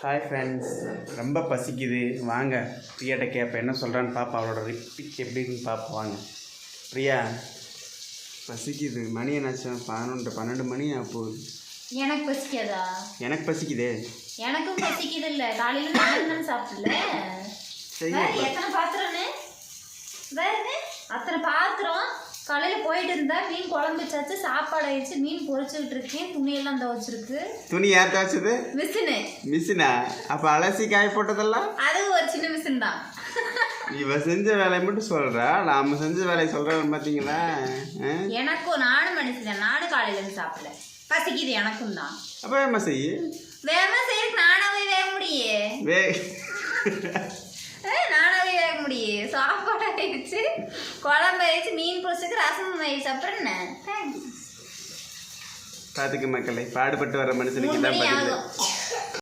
Hi friends, ரொம்ப பசிக்குது. வாங்க பிரியாட்ட கேட்பேன் என்ன சொல்கிறான்னு பாப்பா. அவளோட ரிப்பிக் எப்படின்னு பார்ப்போம். வாங்க பிரியா. பசிக்குது. மணி என்னாச்சு? 12 மணி போகுது. எனக்கு பசிக்காதா? எனக்கு பசிக்குதே. எனக்கும் பசிக்குது. இல்லை காலையில் நான் சாப்பிடல. எத்தனை பாத்திரம்னு வேறு அத்தனை பாத்திரம். காலையில் போயிட்டு இருந்தா மீன் குழம்பு வச்சாச்சு, சாப்பாடு ஆயிடுச்சு, மீன் பொரிச்சுக்கிட்டு இருக்கேன். துணியெல்லாம் துவைச்சிருக்கு. துணி யார் துவைச்சது? மிஷினா? அப்போ அலசி காய போட்டதெல்லாம் அது ஒரு சின்ன மிஷின் தான். இவ செஞ்ச வேலையை மட்டும் சொல்கிறா, நாம செஞ்ச வேலையை சொல்கிறோம் பார்த்தீங்களா? எனக்கும் நானும் மனுஷன். நானும் காலையிலேருந்து சாப்பிடல. பசிக்குது எனக்கும் தான். அப்போ வேமா செய்ய செய்யறதுக்கு நானாவே வேக நானாவே வேக முடியும். சாப்பாடு ஆயிடுச்சு, குழம்பு ஆயிடுச்சு, மீன் பொரிச்சுக்கு, ரசம் ஆயிடுச்சு. அப்புறம் என்ன? பார்த்துக்க மக்களை, பாடுபட்டு வர மனுஷனுக்கு தான்